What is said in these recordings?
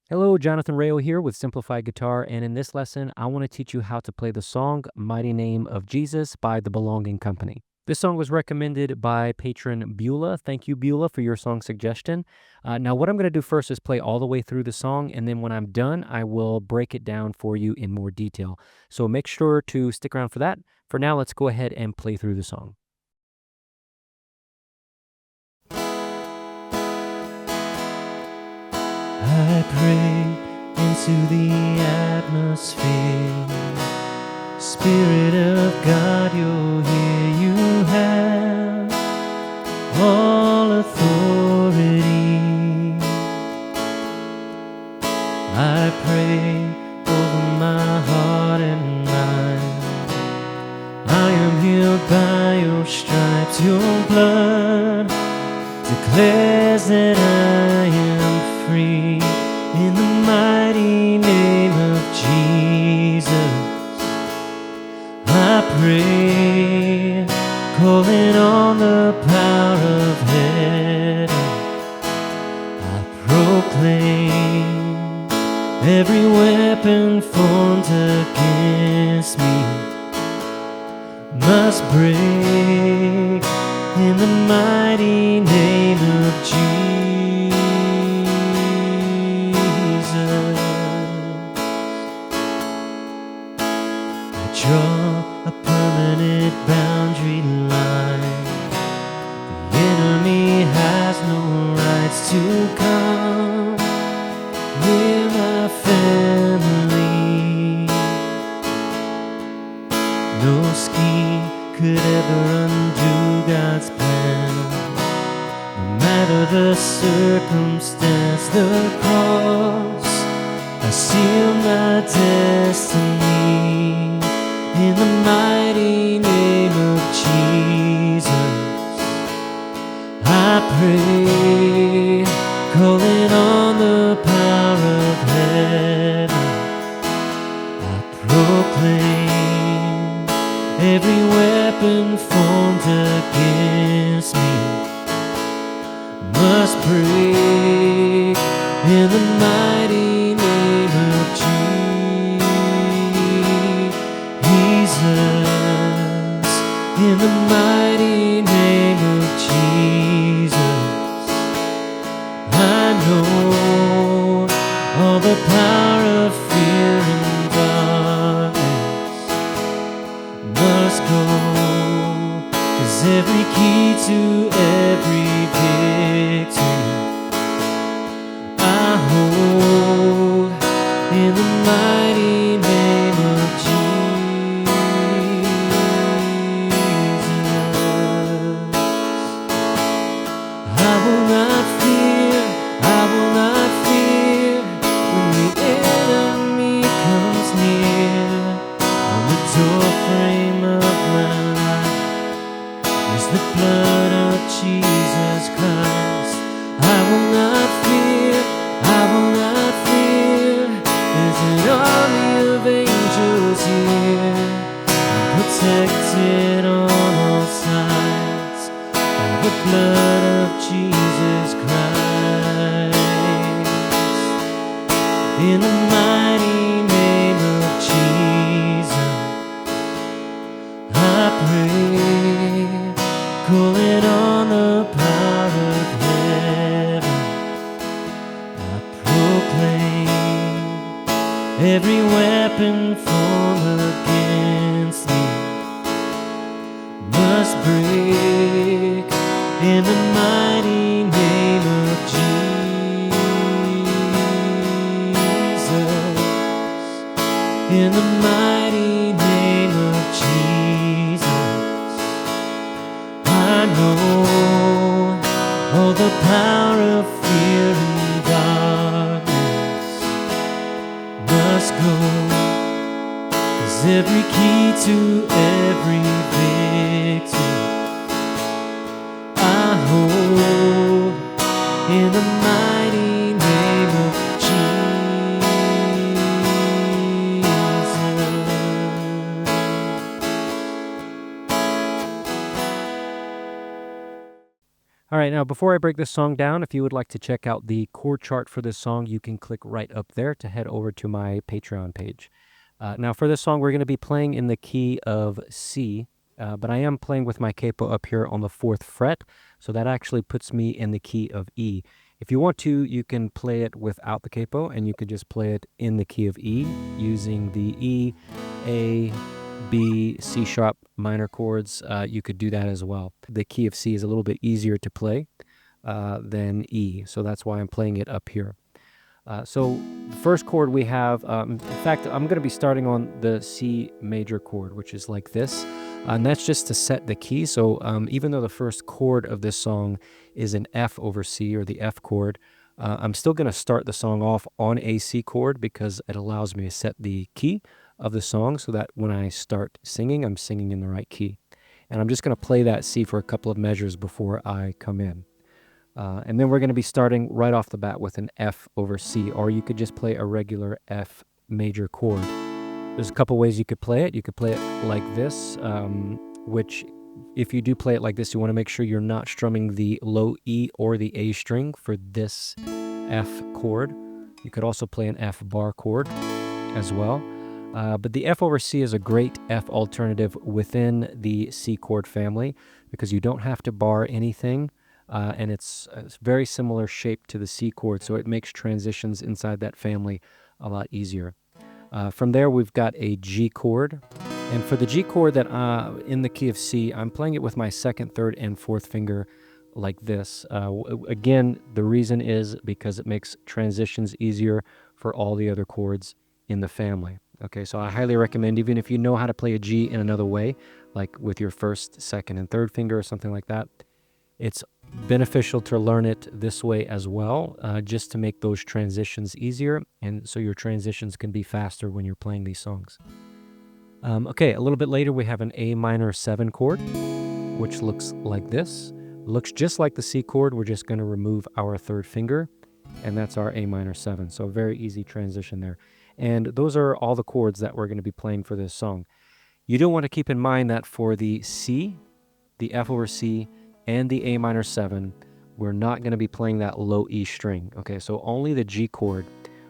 Hello, Jonathan Rayo here with Simplified Guitar, and in this lesson, I want to teach you how to play the song Mighty Name of Jesus by The Belonging Company. This song was recommended by Patron Beulah. Thank you, Beulah, for your song suggestion. Now, what I'm going to do first is play all the way through the song, and then when I'm done, I will break it down for you in more detail. So make sure to stick around for that. For now, let's go ahead and play through the song. I pray into the atmosphere. Spirit of God, you're here. You have all authority. I pray over my heart and mind. I am healed by your stripes. Your blood declares that I am free. In the mighty name of Jesus, I pray, calling on the power of heaven. I proclaim every weapon formed against me must break in the mighty name of Jesus. I draw a permanent boundary line. The enemy has no rights to come near my family. No scheme could ever undo God's plan. No matter the circumstance, the cross has sealed my destiny. In the mighty name of Jesus, I pray, calling on the power of heaven. I proclaim every weapon formed against me must break in the mighty name of Jesus. In the mighty name of Jesus, I know all the power of fear and darkness must go, 'cause every key to every victory I hold in the mighty name of Jesus. I will not fear, I will not fear when the enemy comes near. On the doorframe of my life is the blood of Jesus Christ. I will not fear, I will not fear. There's an army of angels here. I'm protected on all sides by the blood of Jesus Christ. In the mighty name of Jesus, I pray, calling on the power of heaven. I proclaim every weapon formed against me must break in the mighty name of Jesus. In the mighty name of Jesus, I know all the power of fear and darkness must go, 'cause every key to every victory I hold in the mighty name of Jesus. All right, now before I break this song down, if you would like to check out the chord chart for this song, you can click right up there to head over to my Patreon page. Now for this song, we're going to be playing in the key of C, but I am playing with my capo up here on the 4th fret, so that actually puts me in the key of E. If you want to, you can play it without the capo, and you could just play it in the key of E using the E, A, B, C sharp minor chords. You could do that as well. The key of C is a little bit easier to play than E, so that's why I'm playing it up here. So the first chord we have, in fact, I'm going to be starting on the C major chord, which is like this, and that's just to set the key. So even though the first chord of this song is an F over C, or the F chord, I'm still going to start the song off on a C chord because it allows me to set the key of the song so that when I start singing, I'm singing in the right key. And I'm just going to play that C for a couple of measures before I come in. And then we're going to be starting right off the bat with an F over C, or you could just play a regular F major chord. There's a couple ways you could play it. You could play it like this, which if you do play it like this, you want to make sure you're not strumming the low E or the A string for this F chord. You could also play an F bar chord as well. But the F over C is a great F alternative within the C chord family because you don't have to bar anything. And it's a very similar shape to the C chord, so it makes transitions inside that family a lot easier. From there, we've got a G chord. And for the G chord that in the key of C, I'm playing it with my 2nd, 3rd, and 4th finger like this. Again, the reason is because it makes transitions easier for all the other chords in the family. Okay, so I highly recommend, even if you know how to play a G in another way, like with your 1st, 2nd, and 3rd finger or something like that, it's beneficial to learn it this way as well, just to make those transitions easier, and so your transitions can be faster when you're playing these songs. Okay, a little bit later we have an A minor 7 chord, which looks like this. Looks just like the C chord. We're just going to remove our 3rd finger, and that's our A minor 7. So very easy transition there. And those are all the chords that we're going to be playing for this song. You do want to keep in mind that for the C, the F over C, and the A minor 7, we're not going to be playing that low E string. Okay, so only the G chord,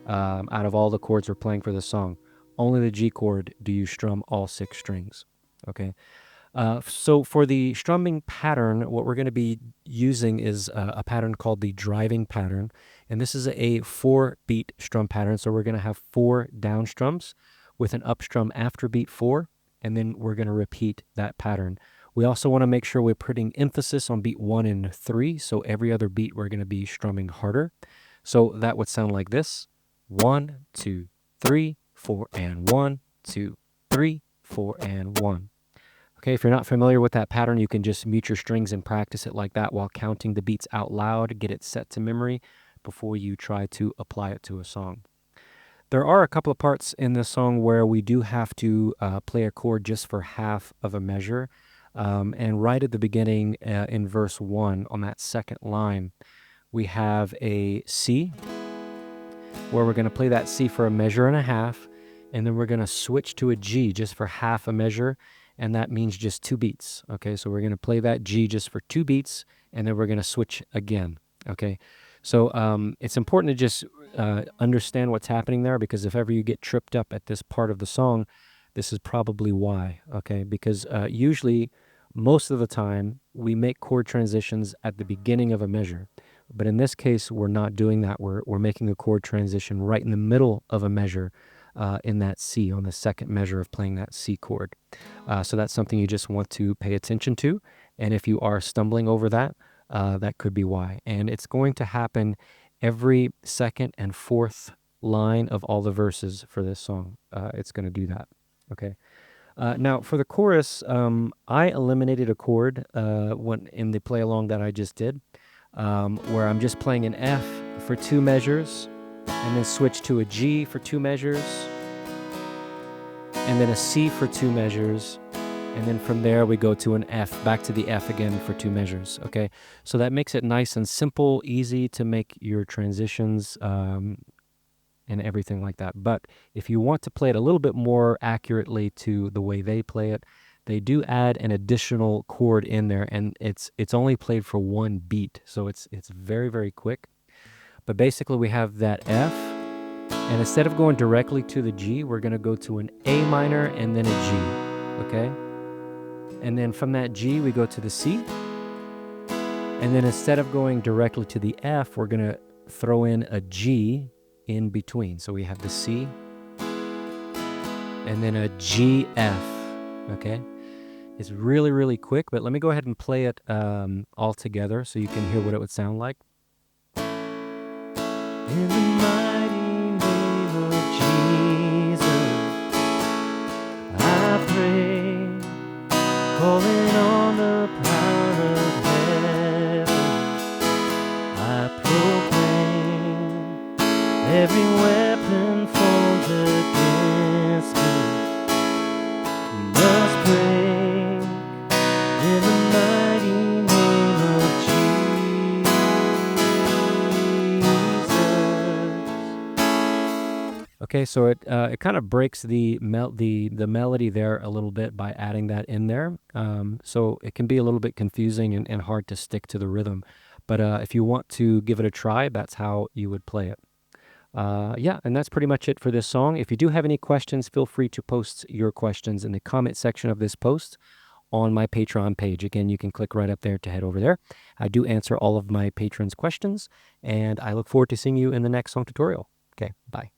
out of all the chords we're playing for this song, only the G chord do you strum all 6 strings. Okay, so for the strumming pattern, what we're going to be using is a pattern called the driving pattern, and this is a 4-beat strum pattern. So we're going to have 4 down strums with an up strum after beat 4, and then we're going to repeat that pattern. We also want to make sure we're putting emphasis on beat 1 and 3, so every other beat we're going to be strumming harder. So that would sound like this: 1, 2, 3, 4, and 1, 2, 3, 4, and 1. Okay, if you're not familiar with that pattern, you can just mute your strings and practice it like that while counting the beats out loud, get it set to memory before you try to apply it to a song. There are a couple of parts in this song where we do have to play a chord just for half of a measure. And right at the beginning, in verse 1, on that 2nd line, we have a C, where we're going to play that C for a measure and a half, and then we're going to switch to a G just for half a measure, and that means just 2 beats. Okay, so we're going to play that G just for 2 beats, and then we're going to switch again. Okay, so it's important to just understand what's happening there, because if ever you get tripped up at this part of the song, this is probably why. Okay, because usually, most of the time, we make chord transitions at the beginning of a measure. But in this case, we're not doing that. We're making a chord transition right in the middle of a measure in that C, on the 2nd measure of playing that C chord. So that's something you just want to pay attention to. And if you are stumbling over that, that could be why. And it's going to happen every 2nd and 4th line of all the verses for this song. It's going to do that. Okay. Now, for the chorus, I eliminated a chord in the play along that I just did, where I'm just playing an F for 2 measures, and then switch to a G for 2 measures, and then a C for 2 measures, and then from there we go to an F, back to the F again for 2 measures. Okay, so that makes it nice and simple, easy to make your transitions and everything like that. But if you want to play it a little bit more accurately to the way they play it, they do add an additional chord in there, and it's only played for one beat, so it's very, very quick. But basically we have that F, and instead of going directly to the G, we're going to go to an A minor and then a G, okay? And then from that G, we go to the C. And then instead of going directly to the F, we're going to throw in a G in between. So we have the C and then a G, F, okay? It's really, really quick, but let me go ahead and play it all together so you can hear what it would sound like. In the mighty name of Jesus, I pray, calling on the power of heaven. I proclaim every weapon formed against me must break in the mighty name of Jesus. Okay, so it kind of breaks the melody there a little bit by adding that in there. So it can be a little bit confusing and hard to stick to the rhythm. But if you want to give it a try, that's how you would play it. Yeah, and that's pretty much it for this song. If you do have any questions, feel free to post your questions in the comment section of this post on my Patreon page. Again, you can click right up there to head over there. I do answer all of my patrons' questions, and I look forward to seeing you in the next song tutorial. Okay, bye.